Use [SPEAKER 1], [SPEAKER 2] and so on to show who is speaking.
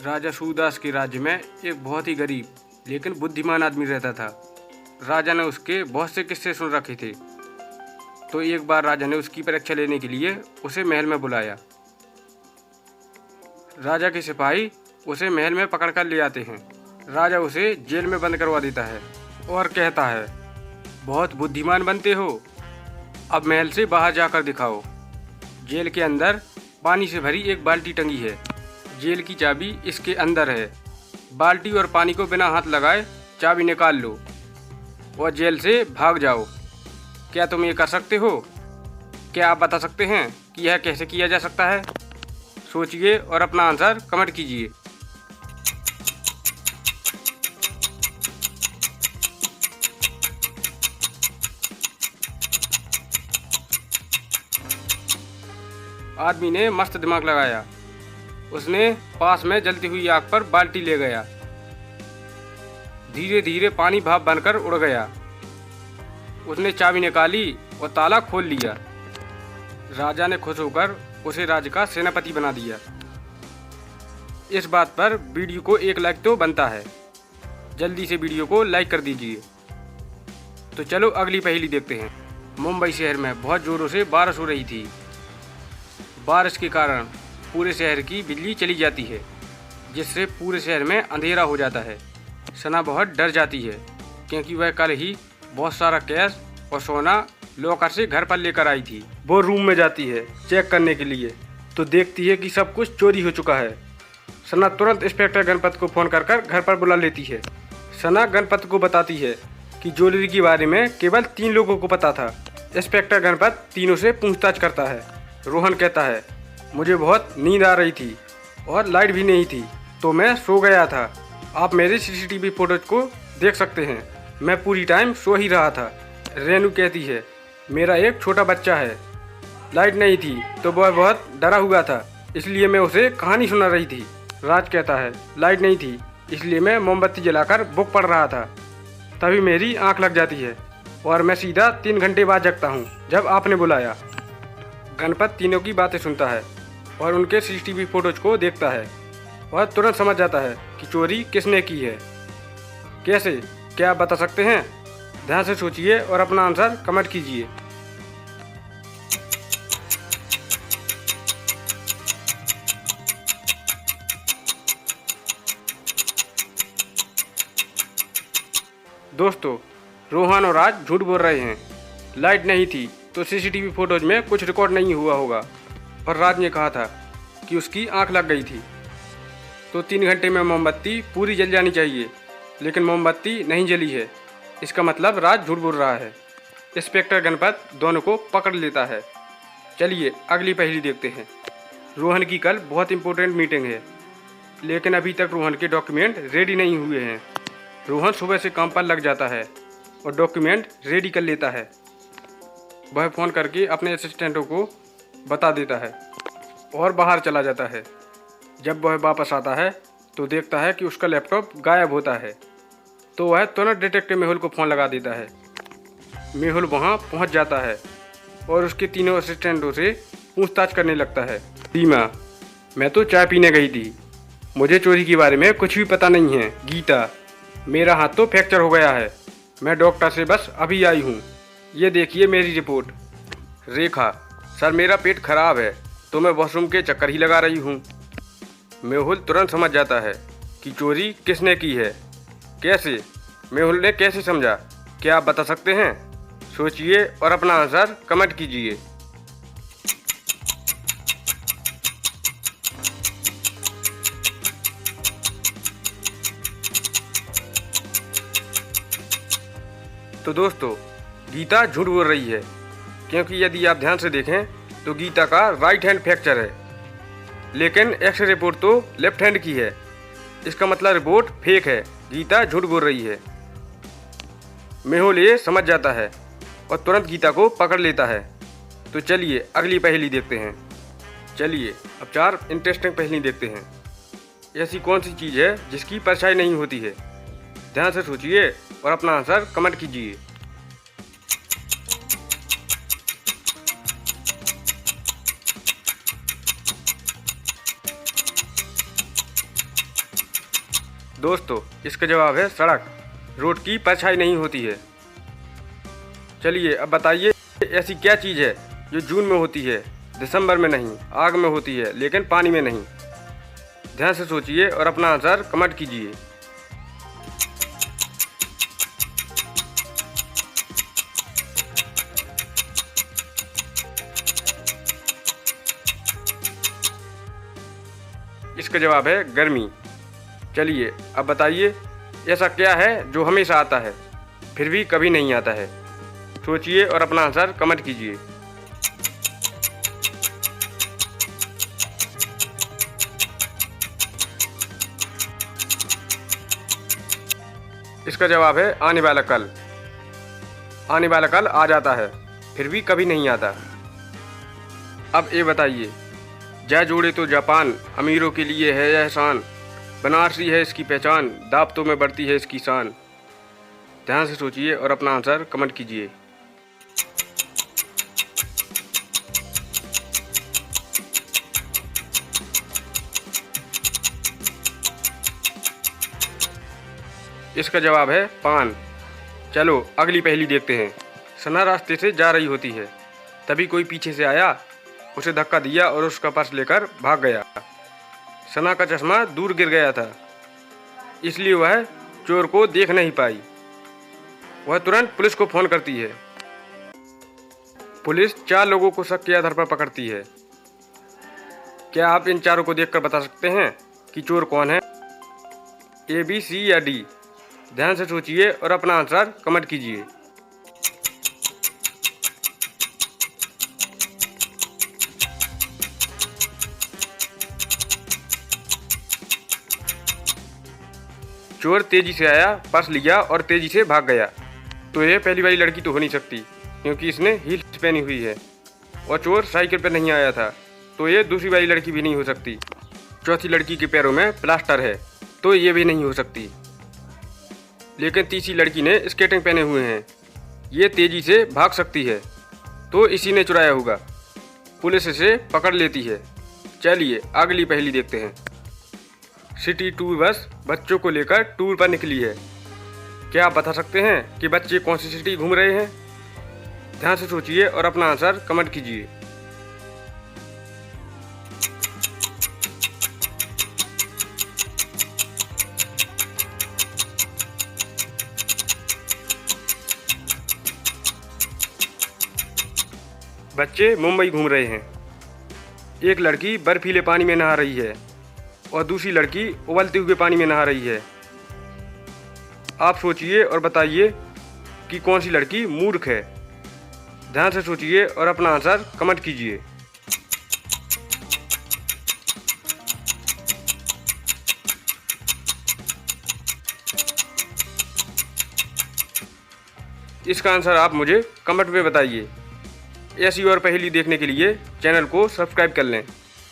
[SPEAKER 1] राजा सूरदास के राज्य में एक बहुत ही गरीब लेकिन बुद्धिमान आदमी रहता था। राजा ने उसके बहुत से किस्से सुन रखे थे। तो एक बार राजा ने उसकी परीक्षा लेने के लिए उसे महल में बुलाया। राजा के सिपाही उसे महल में पकड़ कर ले आते हैं। राजा उसे जेल में बंद करवा देता है और कहता है, बहुत बुद्धिमान बनते हो, अब महल से बाहर जाकर दिखाओ। जेल के अंदर पानी से भरी एक बाल्टी टंगी है। जेल की चाबी इसके अंदर है। बाल्टी और पानी को बिना हाथ लगाए चाबी निकाल लो और जेल से भाग जाओ। क्या तुम ये कर सकते हो? क्या आप बता सकते हैं कि यह कैसे किया जा सकता है? सोचिए और अपना आंसर कमेंट कीजिए। आदमी ने मस्त दिमाग लगाया। उसने पास में जलती हुई आग पर बाल्टी ले गया। धीरे धीरे पानी भाप बनकर उड़ गया। उसने चाबी निकाली और ताला खोल लिया। राजा ने खुश होकर उसे राज्य का सेनापति बना दिया। इस बात पर वीडियो को एक लाइक तो बनता है। जल्दी से वीडियो को लाइक कर दीजिए। तो चलो अगली पहेली देखते हैं। मुंबई शहर में बहुत जोरों से बारिश हो रही थी। बारिश के कारण पूरे शहर की बिजली चली जाती है, जिससे पूरे शहर में अंधेरा हो जाता है। सना बहुत डर जाती है क्योंकि वह कल ही बहुत सारा कैश और सोना लॉकर से घर पर लेकर आई थी। वो रूम में जाती है चेक करने के लिए, तो देखती है कि सब कुछ चोरी हो चुका है। सना तुरंत इंस्पेक्टर गणपत को फ़ोन कर घर पर बुला लेती है। सना गणपत को बताती है कि ज्वेलरी के बारे में केवल 3 लोगों को पता था। इंस्पेक्टर गणपत तीनों से पूछताछ करता है। रोहन कहता है, मुझे बहुत नींद आ रही थी और लाइट भी नहीं थी, तो मैं सो गया था। आप मेरे सीसीटीवी फुटेज को देख सकते हैं, मैं पूरी टाइम सो ही रहा था। रेनू कहती है, मेरा एक छोटा बच्चा है, लाइट नहीं थी तो वह बहुत डरा हुआ था, इसलिए मैं उसे कहानी सुना रही थी। राज कहता है, लाइट नहीं थी इसलिए मैं मोमबत्ती जलाकर बुक पढ़ रहा था, तभी मेरी आंख लग जाती है और मैं सीधा 3 घंटे बाद जगता हूँ जब आपने बुलाया। गणपत तीनों की बातें सुनता है और उनके सीसीटीवी फुटेज को देखता है और तुरंत समझ जाता है कि चोरी किसने की है। कैसे, क्या आप बता सकते हैं? ध्यान से सोचिए और अपना आंसर कमेंट कीजिए। दोस्तों, रोहन और राज झूठ बोल रहे हैं। लाइट नहीं थी तो सीसीटीवी फुटेज में कुछ रिकॉर्ड नहीं हुआ होगा। और राज ने कहा था कि उसकी आंख लग गई थी, तो 3 घंटे में मोमबत्ती पूरी जल जानी चाहिए, लेकिन मोमबत्ती नहीं जली है। इसका मतलब राज झूठ बोल रहा है। इंस्पेक्टर गणपत दोनों को पकड़ लेता है। चलिए अगली पहेली देखते हैं। रोहन की कल बहुत इंपॉर्टेंट मीटिंग है, लेकिन अभी तक रोहन के डॉक्यूमेंट रेडी नहीं हुए हैं। रोहन सुबह से काम पर लग जाता है और डॉक्यूमेंट रेडी कर लेता है। वह फ़ोन करके अपने असिस्टेंटों को बता देता है और बाहर चला जाता है। जब वह वापस आता है तो देखता है कि उसका लैपटॉप गायब होता है, तो वह तुरंत डिटेक्टिव मेहुल को फ़ोन लगा देता है। मेहुल वहां पहुंच जाता है और उसके तीनों असिस्टेंटों से पूछताछ करने लगता है। सीमा, मैं तो चाय पीने गई थी, मुझे चोरी के बारे में कुछ भी पता नहीं है। गीता, मेरा हाथ तो फ्रैक्चर हो गया है, मैं डॉक्टर से बस अभी आई हूँ, ये देखिए मेरी रिपोर्ट। रेखा, सर मेरा पेट खराब है तो मैं वॉशरूम के चक्कर ही लगा रही हूँ। मेहुल तुरंत समझ जाता है कि चोरी किसने की है। कैसे? मेहुल ने कैसे समझा? क्या आप बता सकते हैं? सोचिए और अपना आंसर कमेंट कीजिए। तो दोस्तों, गीता झूठ बोल रही है, क्योंकि यदि आप ध्यान से देखें तो गीता का राइट हैंड फ्रैक्चर है, लेकिन एक्सरे रिपोर्ट तो लेफ्ट हैंड की है। इसका मतलब रिपोर्ट फेक है, गीता झूठ बोल रही है। मेहुल ये समझ जाता है और तुरंत गीता को पकड़ लेता है। तो चलिए अगली पहेली देखते हैं। चलिए अब 4 इंटरेस्टिंग पहेली देखते हैं। ऐसी कौन सी चीज़ है जिसकी परछाई नहीं होती है? ध्यान से सोचिए और अपना आंसर कमेंट कीजिए। दोस्तों, इसका जवाब है सड़क। रोड की परछाई नहीं होती है। चलिए अब बताइए, ऐसी क्या चीज़ है जो जून में होती है, दिसंबर में नहीं, आग में होती है लेकिन पानी में नहीं। ध्यान से सोचिए और अपना आंसर कमेंट कीजिए। इसका जवाब है गर्मी। चलिए अब बताइए, ऐसा क्या है जो हमेशा आता है फिर भी कभी नहीं आता है। सोचिए और अपना आंसर कमेंट कीजिए। इसका जवाब है आने वाला कल। आने वाला कल आ जाता है फिर भी कभी नहीं आता। अब ये बताइए, जा जोड़े तो जापान, अमीरों के लिए है यह एहसान, बनारसी है इसकी पहचान, दावतों में बढ़ती है इसकी शान। ध्यान से सोचिए और अपना आंसर कमेंट कीजिए। इसका जवाब है पान। चलो अगली पहेली देखते हैं। सना रास्ते से जा रही होती है, तभी कोई पीछे से आया, उसे धक्का दिया और उसका पर्स लेकर भाग गया। सना का चश्मा दूर गिर गया था, इसलिए वह चोर को देख नहीं पाई। वह तुरंत पुलिस को फोन करती है। पुलिस 4 लोगों को शक के आधार पर पकड़ती है। क्या आप इन चारों को देखकर बता सकते हैं कि चोर कौन है? A, B, C या D? ध्यान से सोचिए और अपना आंसर कमेंट कीजिए। चोर तेजी से आया, पर्स लिया और तेजी से भाग गया। तो ये पहली वाली लड़की तो हो नहीं सकती, क्योंकि इसने हील्स पहनी हुई है। और चोर साइकिल पर नहीं आया था, तो ये दूसरी वाली लड़की भी नहीं हो सकती। चौथी लड़की के पैरों में प्लास्टर है, तो ये भी नहीं हो सकती। लेकिन तीसरी लड़की ने स्केटिंग पहने हुए हैं, ये तेजी से भाग सकती है, तो इसी ने चुराया होगा। पुलिस इसे पकड़ लेती है। चलिए अगली पहेली देखते हैं। सिटी टूर बस बच्चों को लेकर टूर पर निकली है। क्या आप बता सकते हैं कि बच्चे कौन सी सिटी घूम रहे हैं? ध्यान से सोचिए और अपना आंसर कमेंट कीजिए। बच्चे मुंबई घूम रहे हैं। एक लड़की बर्फीले पानी में नहा रही है और दूसरी लड़की उबलते हुए पानी में नहा रही है। आप सोचिए और बताइए कि कौन सी लड़की मूर्ख है। ध्यान से सोचिए और अपना आंसर कमेंट कीजिए। इसका आंसर आप मुझे कमेंट में बताइए। ऐसी और पहेली देखने के लिए चैनल को सब्सक्राइब कर लें।